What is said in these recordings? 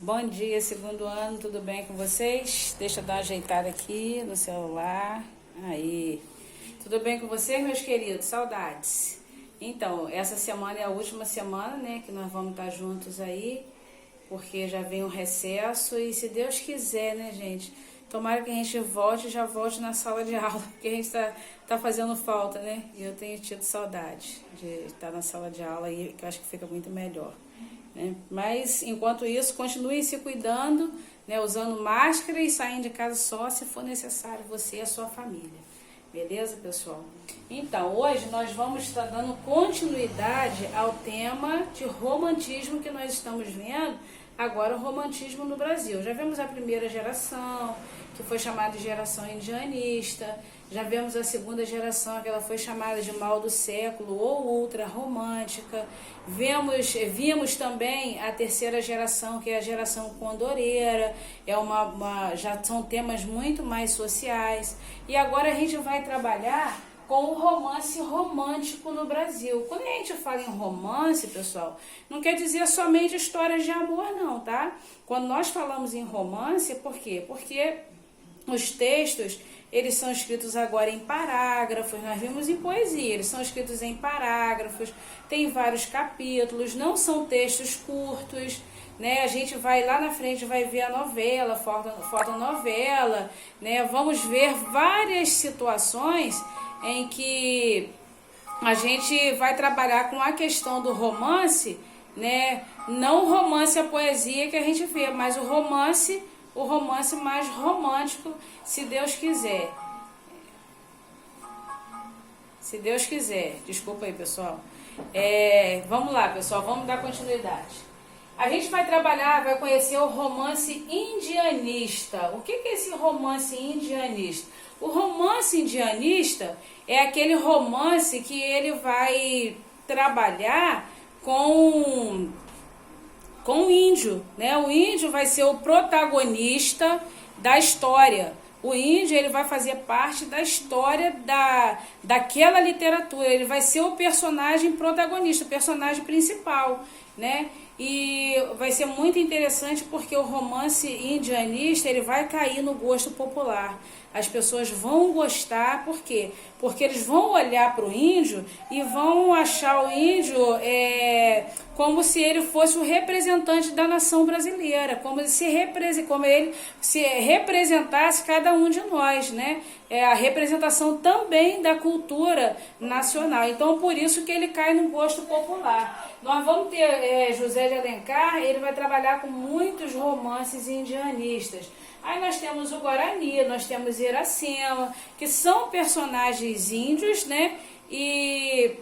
Bom dia, segundo ano, tudo bem com vocês? Deixa eu dar uma ajeitada aqui no celular. Aí, tudo bem com vocês, meus queridos? Saudades. Então, essa semana é a última semana, né, que nós vamos estar juntos aí, porque já vem um recesso e se Deus quiser, né, gente, tomara que a gente volte e já volte na sala de aula, porque a gente tá fazendo falta, né, e eu tenho tido saudade de estar na sala de aula aí, que eu acho que fica muito melhor. Né? Mas, enquanto isso, continue se cuidando, né, usando máscara e saindo de casa só se for necessário, você e a sua família. Beleza, pessoal? Então, hoje nós vamos estar dando continuidade ao tema de romantismo que nós estamos vendo, agora o romantismo no Brasil. Já vemos a primeira geração, que foi chamada de geração indianista, já vemos a segunda geração, que ela foi chamada de mal do século ou ultra romântica. Vimos também a terceira geração, que é a geração condoreira, já são temas muito mais sociais. E agora a gente vai trabalhar com o romance romântico no Brasil. Quando a gente fala em romance, pessoal, não quer dizer somente histórias de amor, não, tá? Quando nós falamos em romance, por quê? Porque os textos, eles são escritos agora em parágrafos, nós vimos em poesia, eles são escritos em parágrafos, tem vários capítulos, não são textos curtos, né? A gente vai lá na frente, vai ver a novela, fotonovela, né? Vamos ver várias situações em que a gente vai trabalhar com a questão do romance, né? Não o romance, a poesia que a gente vê, mas o romance mais romântico, se Deus quiser. Se Deus quiser. Desculpa aí, pessoal. Vamos lá, pessoal, vamos dar continuidade. A gente vai trabalhar, vai conhecer o romance indianista. O que é esse romance indianista? O romance indianista é aquele romance que ele vai trabalhar com o índio, né? O índio vai ser o protagonista da história. O índio, ele vai fazer parte da história daquela literatura. Ele vai ser o personagem protagonista, o personagem principal, né? E vai ser muito interessante porque o romance indianista, ele vai cair no gosto popular. As pessoas vão gostar, por quê? Porque eles vão olhar para o índio e vão achar o índio como se ele fosse o representante da nação brasileira, como ele se representasse cada um de nós, né? É a representação também da cultura nacional. Então, por isso que ele cai no gosto popular. Nós vamos ter José de Alencar, ele vai trabalhar com muitos romances indianistas. Aí nós temos o Guarani, nós temos Iracema, que são personagens índios, né? E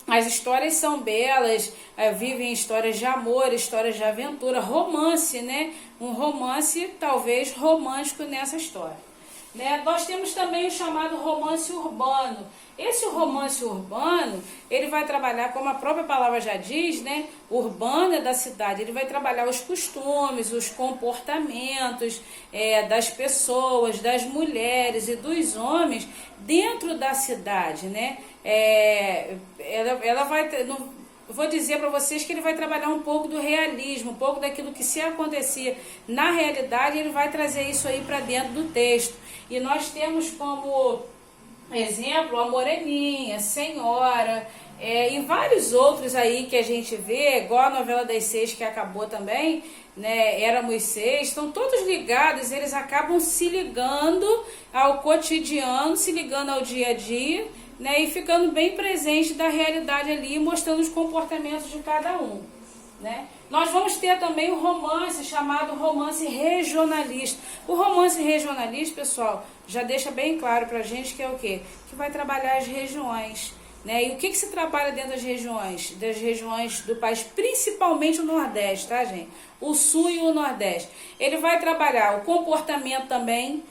as histórias são belas, vivem histórias de amor, histórias de aventura, romance, né? Um romance talvez romântico nessa história. Né? Nós temos também o chamado romance urbano. Esse romance urbano, ele vai trabalhar, como a própria palavra já diz, né? Urbano é da cidade, ele vai trabalhar os costumes, os comportamentos das pessoas, das mulheres e dos homens dentro da cidade, né? Ela vai... Vou dizer para vocês que ele vai trabalhar um pouco do realismo, um pouco daquilo que se acontecia na realidade, ele vai trazer isso aí para dentro do texto. E nós temos como exemplo a Moreninha, Senhora, e vários outros aí que a gente vê, igual a novela das 6 que acabou também, né? Éramos 6, estão todos ligados, eles acabam se ligando ao cotidiano, se ligando ao dia a dia, né, e ficando bem presente da realidade ali, mostrando os comportamentos de cada um, né? Nós vamos ter também o romance chamado romance regionalista. O romance regionalista, pessoal, já deixa bem claro pra gente que é o quê? Que vai trabalhar as regiões, né? E o que se trabalha dentro das regiões? Das regiões do país, principalmente o Nordeste, tá, gente? O Sul e o Nordeste. Ele vai trabalhar o comportamento também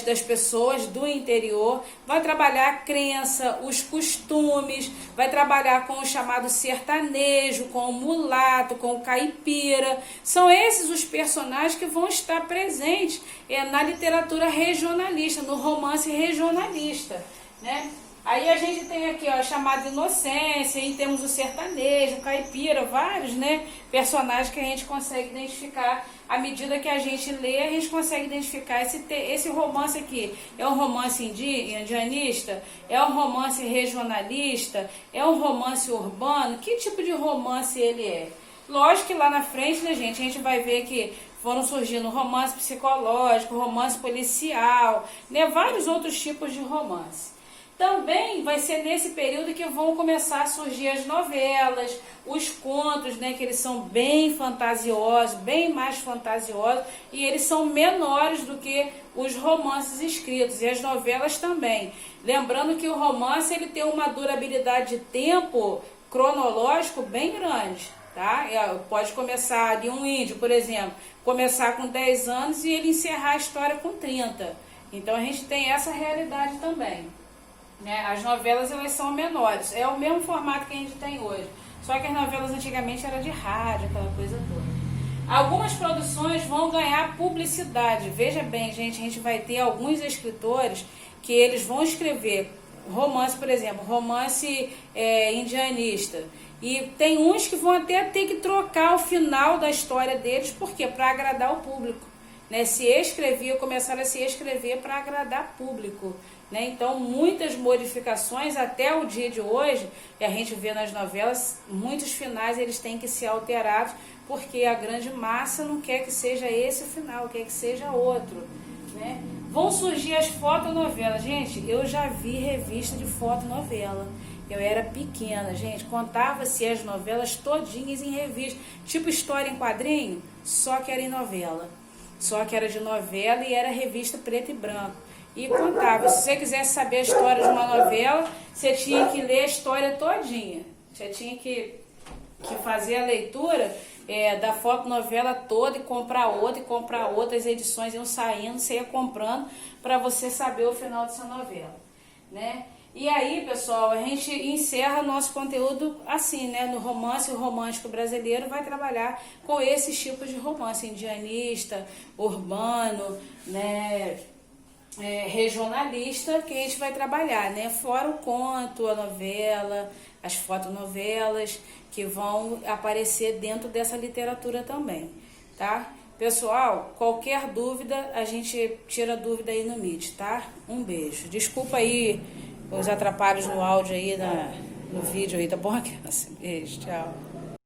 das pessoas do interior, vai trabalhar a crença, os costumes, vai trabalhar com o chamado sertanejo, com o mulato, com o caipira. São esses os personagens que vão estar presentes na literatura regionalista, no romance regionalista, né? Aí a gente tem aqui, ó, chamada Inocência, e temos o sertanejo, o caipira, vários, né, personagens que a gente consegue identificar. À medida que a gente lê, a gente consegue identificar esse romance aqui. É um romance indianista? É um romance regionalista? É um romance urbano? Que tipo de romance ele é? Lógico que lá na frente, né, gente, a gente vai ver que foram surgindo romance psicológico, romance policial, né, vários outros tipos de romance. Também vai ser nesse período que vão começar a surgir as novelas, os contos, né, que eles são bem fantasiosos, bem mais fantasiosos, e eles são menores do que os romances escritos, e as novelas também. Lembrando que o romance ele tem uma durabilidade de tempo cronológico bem grande. Tá? Pode começar ali um índio, por exemplo, começar com 10 anos e ele encerrar a história com 30. Então a gente tem essa realidade também. Né? As novelas elas são menores, é o mesmo formato que a gente tem hoje, só que as novelas antigamente eram de rádio, aquela coisa toda. Algumas produções vão ganhar publicidade, veja bem, gente, a gente vai ter alguns escritores que eles vão escrever romance, por exemplo, romance indianista, e tem uns que vão até ter que trocar o final da história deles, por quê? Para agradar o público. Né, começaram a se escrever para agradar público. Né? Então, muitas modificações até o dia de hoje, que a gente vê nas novelas, muitos finais eles têm que ser alterados, porque a grande massa não quer que seja esse o final, quer que seja outro. Né? Vão surgir as fotonovelas. Gente, eu já vi revista de fotonovela. Eu era pequena, gente, contava-se as novelas todinhas em revista, tipo história em quadrinho, só que era em novela. Só que era de novela e era revista preto e branco. E contava, se você quisesse saber a história de uma novela, você tinha que ler a história todinha. Você tinha que fazer a leitura da fotonovela toda e comprar outra, as edições iam saindo, você ia comprando para você saber o final dessa novela. Né? E aí, pessoal, a gente encerra nosso conteúdo assim, né? No romance, o romântico brasileiro vai trabalhar com esses tipos de romance, indianista, urbano, né? Regionalista, que a gente vai trabalhar, né? Fora o conto, a novela, as fotonovelas, que vão aparecer dentro dessa literatura também, tá? Pessoal, qualquer dúvida, a gente tira dúvida aí no Meet, tá? Um beijo. Desculpa aí os atrapalhos no áudio aí, no vídeo aí, tá bom? Beijo, tchau.